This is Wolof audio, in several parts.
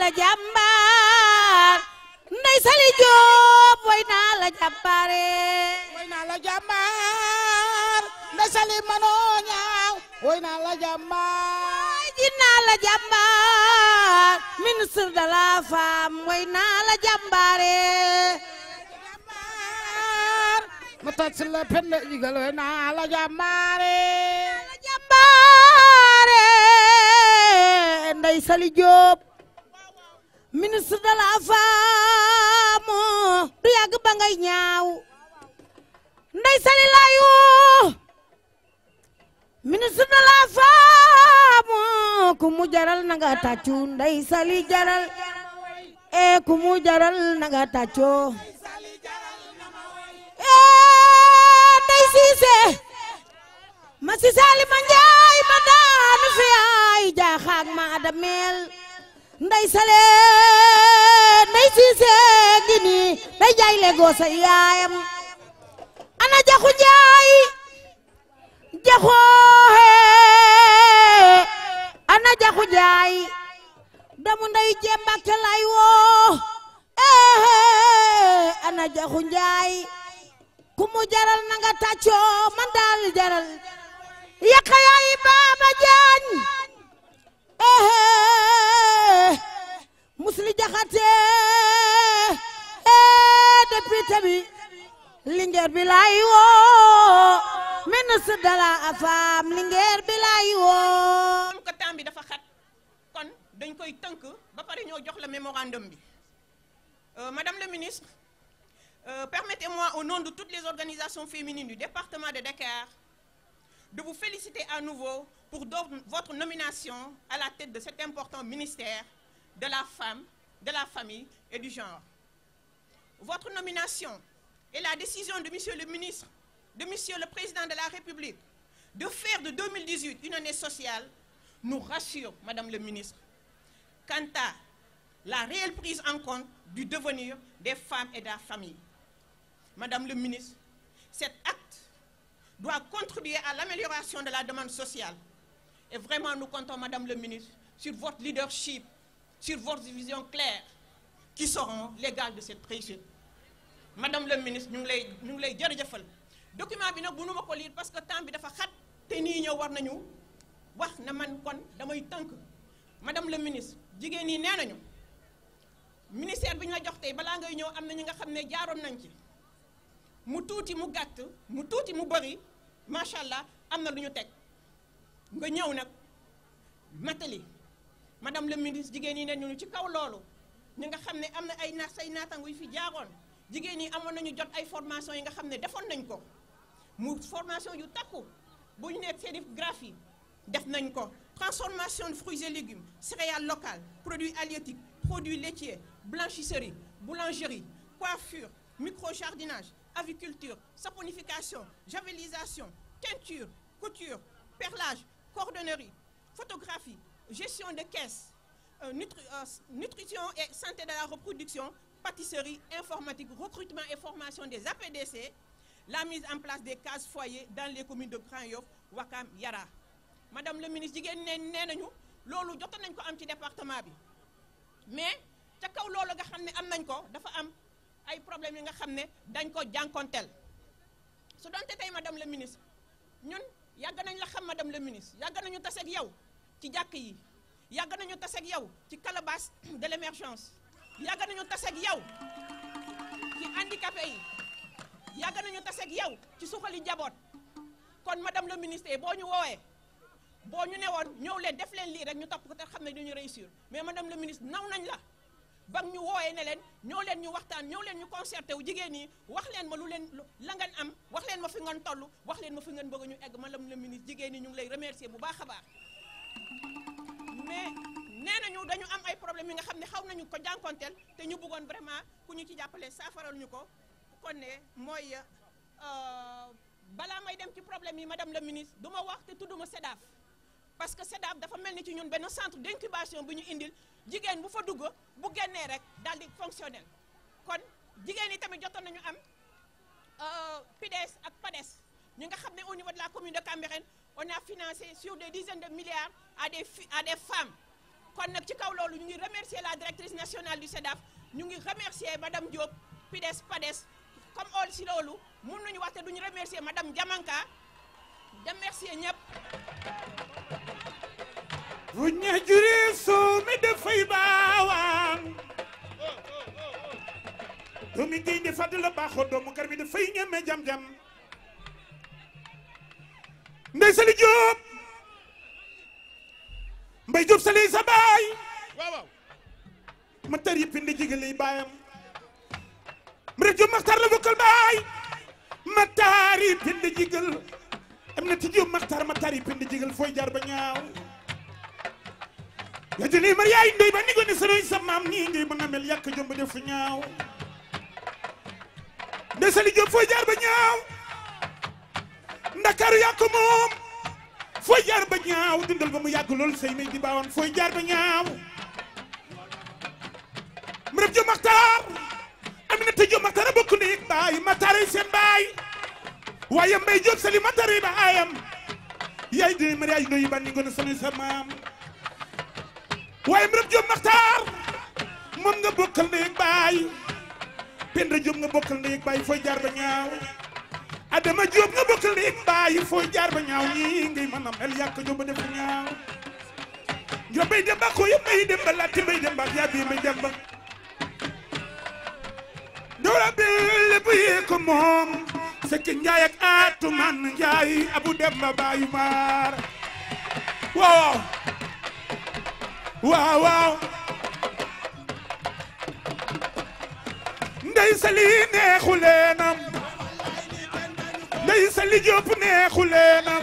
la jàmbaar Ndey Sali Jóob way naa la jàmbaare way naa la jàmbaar Ndey Sali manoo ñaaw way naa la jàmbaar ji naa la jàmbaar ministre de la femme way naa la jàmbaare ma tat si la pende jigal way naa la jàmbaare Ndey Sali Jóob ministre de la femme du yàgg ba ngay ñaaw Ndey Sali layu ministre de la femme ku mu jaral na nga tàccu Ndey Sali jaral ku mu jaral na nga tàccu Ndey Siise ma si Sali ma njaay ma daanu fi ay jaaxaak ma adamel Ndey Sali Ndey Siise ngi ni day jaay legoo sa yaayam ana jaxu njaay jaxoo ana jaxu njaay damu Ndey Jembakke lay woo ana jaxu njaay ku mu jaral na nga tàccoo man daal jaral yàqa yaay Baaba Jaañ Musli Jaxate député bi Linguère bi lay woo ministre de la femme Linguère bi lay woo comme que temps bi dafa xat kon dañ koy tënk ba pare ñoo jox la mémorandum bi Madame le ministre, permettez-moi au nom de toutes les organisations féminines du département de Dakar de vous féliciter à nouveau pour votre nomination à la tête de cet important ministère de la femme, de la famille et du genre. Votre nomination et la décision de Monsieur le ministre, de Monsieur le Président de la République, de faire de 2018 une année sociale, nous rassure, Madame le ministre, quant à la réelle prise en compte du devenir des femmes et de la famille. Madame le ministre, cet acte doit contribuer à l'amélioration de la demande sociale. Et vraiment, nous comptons, Madame le ministre, sur votre leadership, sur votre vision claire, qui seront les gages de cette réussite. Madame le ministre, nous ngi lay jërëjëfal document bi nag bu nu ma ko lire parce que temps bi dafa xat te nii ñëw war nañu wax na man kon damay tënk. Madame le ministre, jigéen ñi nee nañu ministère bi ñu la jox tey balaa ngay ñëw am na ñi nga xam ne jaaroon nañ ci mu tuuti mu gàtt mu tuuti mu bëri macha allah am na lu ñu teg nga ñëw nag matali. Madame le ministre, jigéen ñi ne ñu ci kaw loolu ñi nga xam ne am na ay say naatangu yu fi jaaroon jigéen ñi amoon nañu jot ay formation yi nga xam ne defoon nañ ko mu formation yu takku bu ñu nekk sérigraphie def nañ ko transformation de fruits et légumes, céréales locales, produits halieutiques, produits laitiers, blanchisserie, boulangerie, coiffure, micro-jardinage, aviculture, saponification, javelisation, teinture, couture, perlage, cordonnerie, photographie, gestion de caisse, nutrition et santé de la reproduction, pâtisserie, informatique, recrutement et formation des APDC, la mise en place des cases foyers dans les communes de Grand Yoff, Ouakam, Yara. Madame le ministre, jigéen nee nañu loolu jotoon nañ ko am ci département bi mais ca kaw loolu nga xam ne am nañ ko dafa am ay problèmes yi nga xam ne dañ ko jànkonteel su doonte tey madame le ministre ñun yàgg nañ la xam madame le ministre yàgg nañu taseeg yow ci jàkk yi yàgg nañu taseeg yow ci calebasse de l'émergence yàgg nañu taseeg yow ci handicapé yi yàgg nañu taseeg yow ci suxali njaboot kon madame le ministre boo ñu woowee boo ñu ne woon ñëw leen def leen lii rek ñu topp ko te xam ne dañu réussir mais madame le ministre naw nañ la ba ñu wooyee ne leen ñëw leen ñu waxtaan ñëw leen ñu concerté wu jigéen ñi wax leen ma lu leen la ngeen am wax leen ma fi ngeen toll wax leen ma fi ngeen bëgg ñu egg madame le ministre jigéen ñi ñu ngi lay remercier bu baax a baax mais nee nañu dañu am ay problèmes yi nga xam ne xaw nañu ko jànkonteel te ñu bëggoon vraiment ku ñu ci jàppale saafaral ñu ko kon ne mooy balaa may dem ci problème yi madame le ministre du ma wax te tudduma SEDAF parce que SEDAF dafa mel ni ci ñun benn centre d'incubation bu ñu indil jigéen bu fa dugg bu génnee rek daal di fonctionnel kon jigéen yi tamit jotoon nañu am PIDES ak PADES ñu nga xam ne au niveau de la commune de Cambérène on a financé sur des dizaines de milliards à des femmes kon nag ci kaw loolu ñu ngi remercier la directrice nationale du SEDAF ñu ngi remercier madame Diop PIDES PADES comme all si loolu mun nañu wax te duñu remercier madame Diamanka remercier ñëpp. bu ñu juree soo mi dafay baawaan doomi gaynde fàdd la baaxoo doomu gar mi dafay ñeme jam-jam Ndey Sali Diop Mbay Diop Sali sa baay waaw ma tar yi pindi jigal lay baayam mu rek Diop Maxtar la bokkal baay ma tar yi pindi jigal am na ci Diop Maxtar ma tar yi pindi jigal fooy jaar ba ñaaw ya jëlee mar yaay ndoy ba ni gone sanoy sa maam nii ngay mën a mel yàq jomb def fu ñaaw Ndey Sali Diop fooy jaar ba ñaaw Ndakaaru yaa ko moom fooy jaar ba ñaaw dundal ba mu yàgg lool say may di baawan fooy jaar ba ñaaw mu rëb Diop Maxtar Aminata Diop Maxtar a bokk ndey baay Maxtar ay seen baay waaye Mbay Diop Sali Maxtar yi ba aayam yaay de mar yaay ndoy ba ni gone sanoy sa maam waaye mu rëb Diop Maxtar moom nga bokkal ndey baay Penda Diop nga bokkal ndey baay fooy jaar ba ñaaw Adama Diop nga bokkal ndey baay fooy jaar ba ñaaw ñii ngay mën a mel yàq Diop ba def ñaaw Diop bay dem ba ko yëpp bay dem ba laati bay dem ba yaa bi bay dem ba dawla bele bu yee ko moom Sekk Njaay ak Atuman Njaay Abu Demba baayu maar waaw waaw waaw Ndey Sali neexu leenam Ndey Sali Diop neexu leenam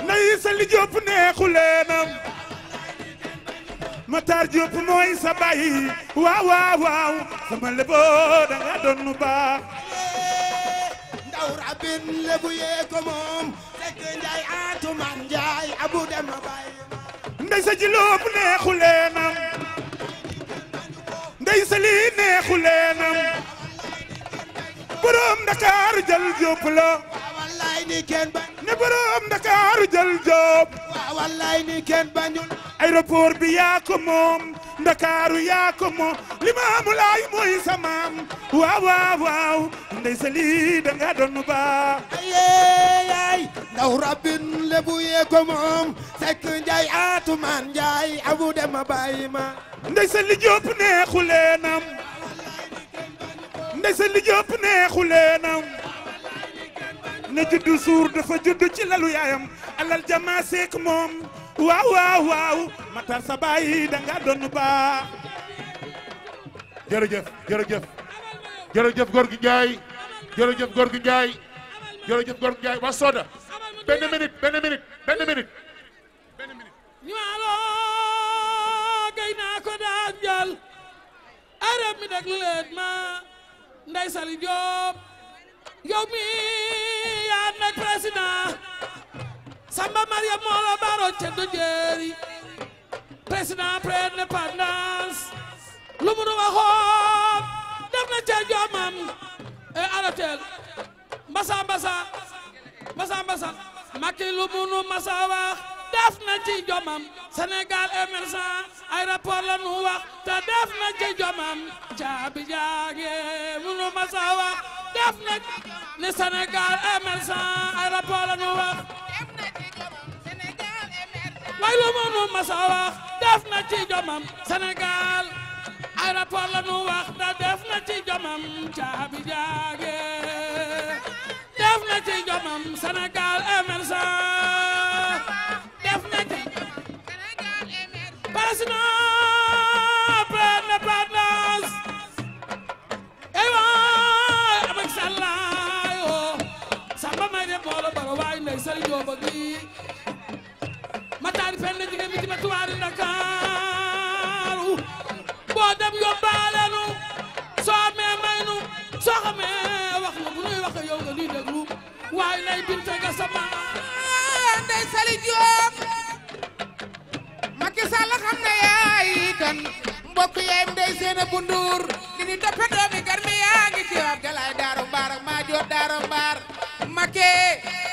Ndey Sali Diop neexu leenam Matar Diop mooy sa baay waaw waaw waaw sama lebo da nga doon nu baax ndaw rabin lebu yee ko moom Sekk Njaay Atuman Njaay Abu Demba baay Ndey Sa Diop neexu leenam Ndey Sali neexu leenam borom Dakar jël Diop la wallaay ni kenn bañ ne borom Dakar jël Diop wallaay ni kenn bañul aéroport bi yaa ko moom Ndakaaru yaa ko moom Limaamu Laay mooy sa maam waaw waaw waaw Ndey Sali da nga doon baax yeey ndaw rabin lebu yee ko moom Sekk Njaay Atuman Njaay Abu Demba baay ma Ndey Sali Diop neexu leenam Ndey Sali Diop neexu leenam ne juddu suur dafa juddu ci lalu yaayam alal jama seek moom waaw waaw waaw Matar sa baay da nga doon baax jërëjëf jërëjëf jërëjëf Gorgui Ndiaye jërëjëf Gorgui Ndiaye jërëjëf Gorgui Ndiaye waa Soda benn minute ñaalo gay naa ko daan jël arab mi déglu leen ma Ndey Sali Diop yow mi yaa nekk président Samba Mariam moo la baroon ca Dojeri président pré-indépendance lu mu nu waxoon def na ca jomam e aratel mbasa Macky lu mu nu masa wax def na ci jomam Sénégal émergent aéroport la nu wax te def na ci jomam caabi jaage mu nu masa wax def na ne Sénégal émergent aéroport la nu wax way lu mu nu masa wax def na ci jomam Sénégal aéroport la nu wax te def na ci jomam caabi jaage def na ci jomam Sénégal émergent def na ci président pré-indépendance ey waay avec salayo Samba may de boolo baro waay Ndey Sali Diop gi Matar Penda jigéen bi ci batuwaari Ndakaaru boo dem yóbbaale nu soo amee may nu soo xamee wax na bu nuy wax yow nga nuy déglu waaye Ndey Binta nga sama Ndey Sali Diop Macky Sall xam na yaay kan mbokk yaay Ndey Seena bu Nduur di ni toppe doomi garmi yaa ngi ci ab jalaay daaru mbaar ak maa joor daaru mbaar Macky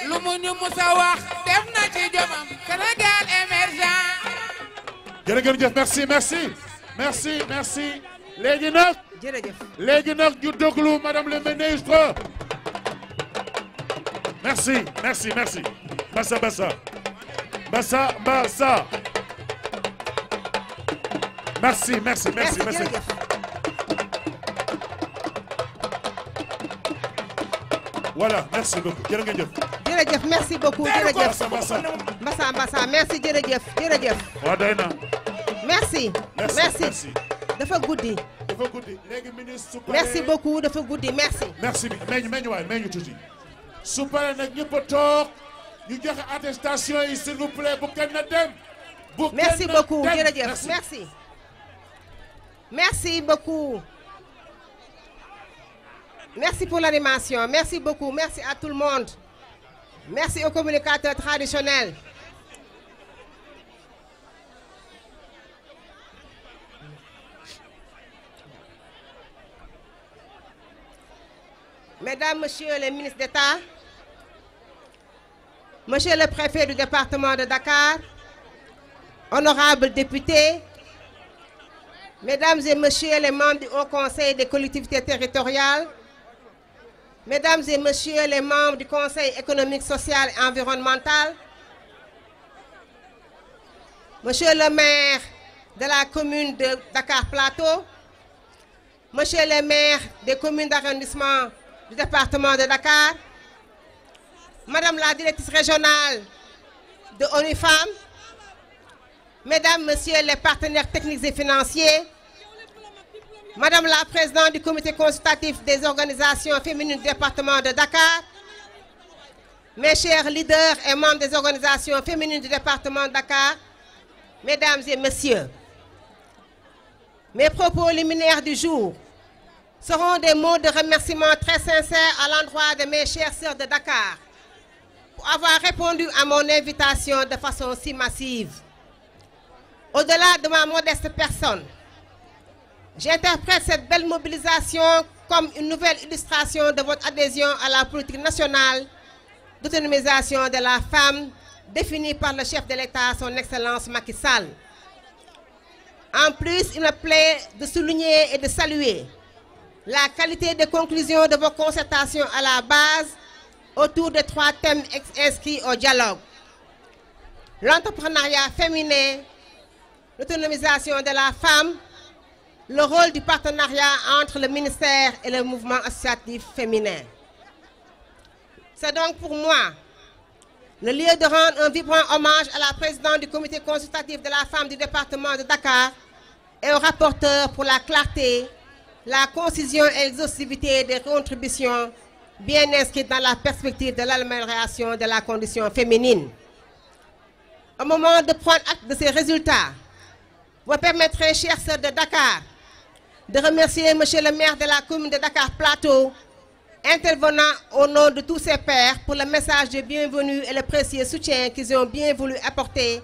lu mu ñu musa wax def na ci jomam Sénégal émergent jërëjëf merci merci merci merci léegi nag. jërëjëf. léegi nag ñu déglu madame le ministre. merci merci merci. Bassa Bassa. Bassa Bassa. merci merci merci merci. voilà merci beaucoup jërëjëf. jërëjëf merci beaucoup jërëjëf. Bassa Bassa Bassa merci jërëjëf jërëjëf. waaw doy na. merci. merci dafa guddi. dafa guddi léegi ministre su merci beaucoup dafa guddi merci. merci bi meññu waay meññu tuuti. su paree nag ñëpp a toog ñu joxe attestation yi s'il vous plaît bu kenn dem. bu kenn merci beaucoup dem. jërëjëf merci. merci beaucoup. Merci pour l'animation. Merci beaucoup. Merci à tout le monde. Merci aux communicateurs traditionnels. Mesdames, Messieurs les ministres d'État, Monsieur le préfet du département de Dakar, honorables députés, Mesdames et Messieurs les membres du Haut Conseil des collectivités territoriales, Mesdames et Messieurs les membres du Conseil économique, social et environnemental, Monsieur le maire de la commune de Dakar Plateau, Monsieur le maire des communes d'arrondissement du département de Dakar, Madame la directrice régionale de ONU Femmes, Mesdames, Messieurs les partenaires techniques et financiers, Madame la présidente du comité consultatif des organisations féminines du département de Dakar, mes chers leaders et membres des organisations féminines du département de Dakar, Mesdames et Messieurs, mes propos liminaires du jour seront des mots de remerciement très sincères à l'endroit de mes chères sœurs de Dakar pour avoir répondu à mon invitation de façon si massive. Au-delà de ma modeste personne, j'interprète cette belle mobilisation comme une nouvelle illustration de votre adhésion à la politique nationale d'autonomisation de la femme définie par le chef de l'État, son Excellence Macky Sall. En plus, il me plaît de souligner et de saluer la qualité des conclusions de vos concertations à la base autour de 3 thèmes inscrits au dialogue. L'entrepreneuriat féminin, l'autonomisation de la femme, le rôle du partenariat entre le ministère et le mouvement associatif féminin. C'est donc pour moi le lieu de rendre un vibrant hommage à la présidente du comité consultatif de la femme du département de Dakar et au rapporteur pour la clarté, la concision et l'exhaustivité des contributions bien inscrites dans la perspective de l'amélioration de la condition féminine. Au moment de prendre acte de ces résultats, vous permettrez, chères sœurs de Dakar, de remercier Monsieur le maire de la commune de Dakar Plateau, intervenant au nom de tous ses pairs pour le message de bienvenue et le précieux soutien qu'ils ont bien voulu apporter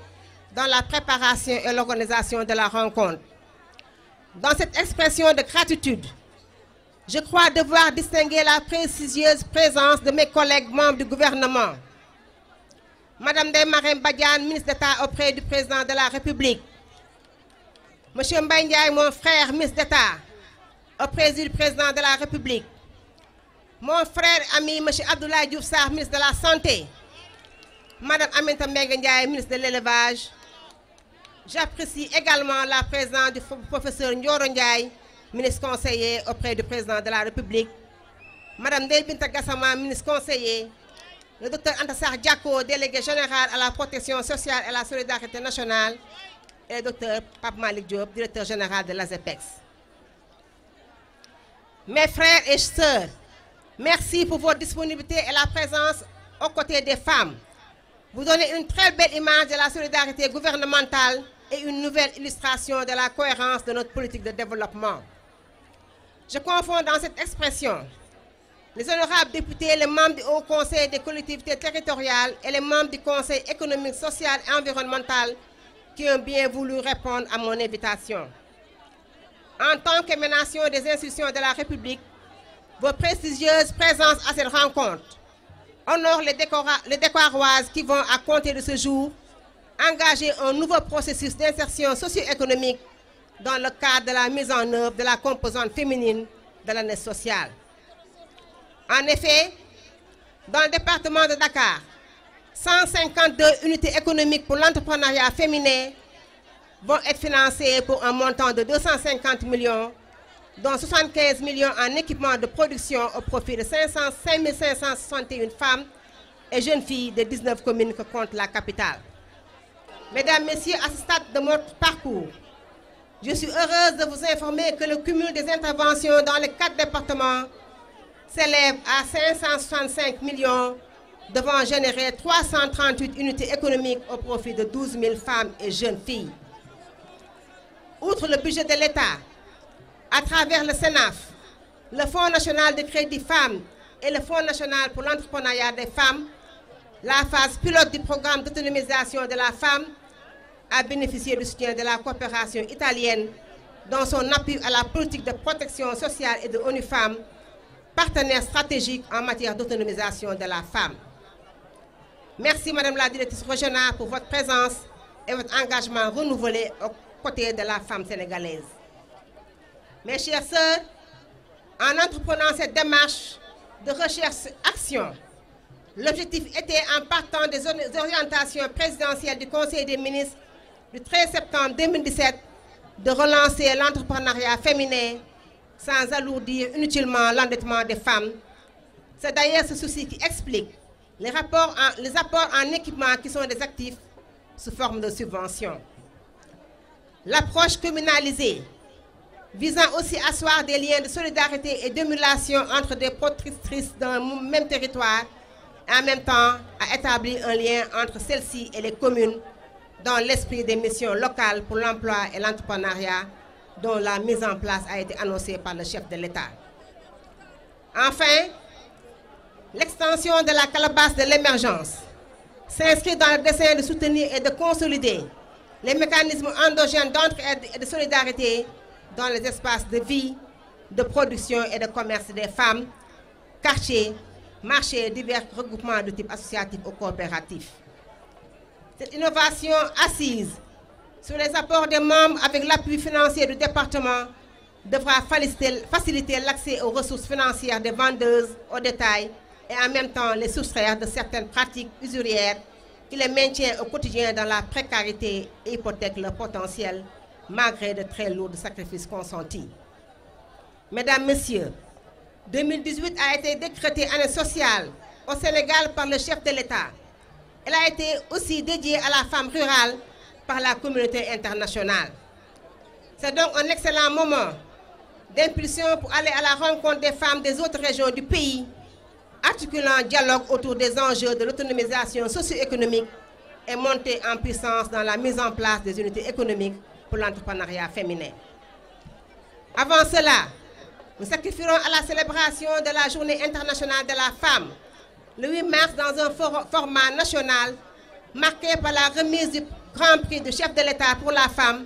dans la préparation et l'organisation de la rencontre. Dans cette expression de gratitude, je crois devoir distinguer la prestigieuse présence de mes collègues membres du gouvernement. Madame Ndeye Marème Badiane, ministre d'État auprès du président de la République. Monsieur Mbaye Ndiaye, mon frère, ministre d'État auprès du président de la République. Mon frère ami, monsieur Abdoulaye Diouf Sarr, ministre de la Santé. Madame Aminata Mbengue Ndiaye, ministre de l'Élevage. J'apprécie également la présence du professeur Ndioro Ndiaye, ministre conseiller auprès du président de la République. Madame Ndeye Binta Gassama, ministre conseiller. Le docteur Anta Sarr Diako, délégué général à la protection sociale et la solidarité nationale. Et le docteur Pape Malick Diop, directeur général de l'ASEPEX. Mes frères et sœurs, merci pour votre disponibilité et la présence aux côtés des femmes. Vous donnez une très belle image de la solidarité gouvernementale et une nouvelle illustration de la cohérence de notre politique de développement. Je confonds dans cette expression les honorables députés, les membres du Haut Conseil des collectivités territoriales et les membres du Conseil économique, social et environnemental qui ont bien voulu répondre à mon invitation. En tant qu'émanation des institutions de la République, vos prestigieuses présences à cette rencontre honorent les Dakaroises qui vont, à compter de ce jour, engager un nouveau processus d'insertion socio-économique dans le cadre de la mise en œuvre de la composante féminine de l'année sociale. En effet, dans le département de Dakar, 152 unités économiques pour l'entrepreneuriat féminin vont être financées pour un montant de 250 millions, dont 75 millions en équipement de production au profit de 5 561 femmes et jeunes filles de 19 communes que compte la capitale. Mesdames, Messieurs, à ce stade de notre parcours, je suis heureuse de vous informer que le cumul des interventions dans les 4 départements s'élève à 565 millions, devant générer 338 unités économiques au profit de 12 000 femmes et jeunes filles. Outre le budget de l'État, à travers le CENAF, le Fonds national de crédit femmes et le Fonds national pour l'entrepreneuriat des femmes, la phase pilote du programme d'autonomisation de la femme a bénéficié du soutien de la coopération italienne dans son appui à la politique de protection sociale et de ONU Femmes, partenaire stratégique en matière d'autonomisation de la femme. Merci Madame la directrice régionale pour votre présence et votre engagement renouvelé aux côtés de la femme sénégalaise. Mes chères sœurs, en entreprenant cette démarche de recherche-action, l'objectif était, en partant des orientations présidentielles du Conseil des ministres du 13 septembre 2017, de relancer l'entrepreneuriat féminin sans alourdir inutilement l'endettement des femmes. C'est d'ailleurs ce souci qui explique les apports en équipement qui sont des actifs sous forme de subventions. L'approche communalisée, visant aussi à asseoir des liens de solidarité et d'émulation entre des productrices d'un même territoire, et en même temps à établir un lien entre celles-ci et les communes dans l'esprit des missions locales pour l'emploi et l'entrepreneuriat dont la mise en place a été annoncée par le chef de l'État. Enfin, l'extension de la calebasse de l'émergence s'inscrit dans le dessein de soutenir et de consolider les mécanismes endogènes d'entraide et de solidarité dans les espaces de vie, de production et de commerce des femmes, quartiers, marchés et divers regroupements de type associatif ou coopératif. Cette innovation assise sur les apports des membres avec l'appui financier du département devra faciliter l'accès aux ressources financières des vendeuses au détail et en même temps les soustraire de certaines pratiques usurières qui les maintiennent au quotidien dans la précarité et hypothèquent leur potentiel malgré de très lourds sacrifices consentis. Mesdames, Messieurs, 2018 a été décrétée année sociale au Sénégal par le chef de l'État. Elle a été aussi dédiée à la femme rurale par la communauté internationale. C'est donc un excellent moment d'impulsion pour aller à la rencontre des femmes des autres régions du pays, articulant un dialogue autour des enjeux de l'autonomisation socio-économique et monter en puissance dans la mise en place des unités économiques pour l'entrepreneuriat féminin. Avant cela, nous sacrifierons à la célébration de la Journée internationale de la femme, le 8 mars dans un format national marqué par la remise du Grand Prix du chef de l'État pour la femme,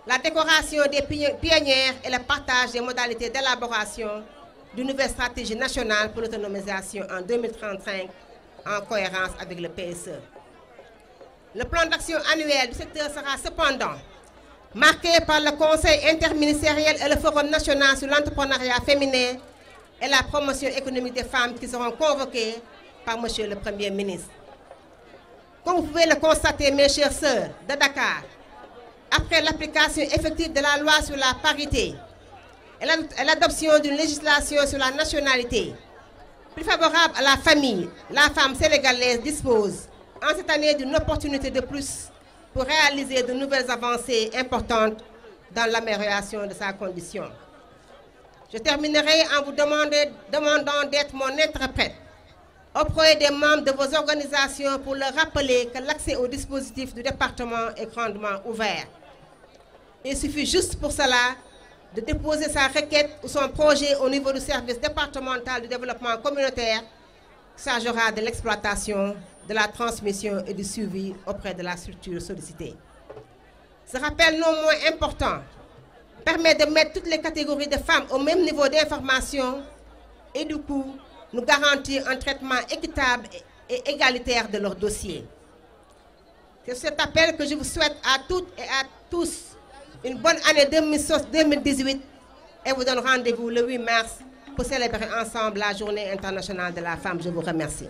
la décoration des pionnières et le partage des modalités d'élaboration d'une nouvelle stratégie nationale pour l'autonomisation en 2035 en cohérence avec le PSE. Le plan d'action annuel du secteur sera cependant marqué par le Conseil interministériel et le Forum national sur l'entrepreneuriat féminin et la promotion économique des femmes qui seront convoquées par M. le Premier ministre. Comme vous pouvez le constater, mes chères sœurs de Dakar, après l'application effective de la loi sur la parité et l'adoption d'une législation sur la nationalité, plus favorable à la famille, la femme sénégalaise dispose en cette année d'une opportunité de plus pour réaliser de nouvelles avancées importantes dans l'amélioration de sa condition. Je terminerai en vous demandant d'être mon interprète auprès des membres de vos organisations pour leur rappeler que l'accès au dispositif du département est grandement ouvert. Il suffit juste pour cela de déposer sa requête ou son projet au niveau du service départemental du développement communautaire qui s'agira de l'exploitation, de la transmission et du suivi auprès de la structure sollicitée. Ce rappel non moins important permet de mettre toutes les catégories de femmes au même niveau d'information et du coup nous garantir un traitement équitable et égalitaire de leurs dossiers. C'est sur cet appel que je vous souhaite à toutes et à tous une bonne année 2018 et vous donne rendez-vous le 8 mars pour célébrer ensemble la Journée internationale de la femme. Je vous remercie.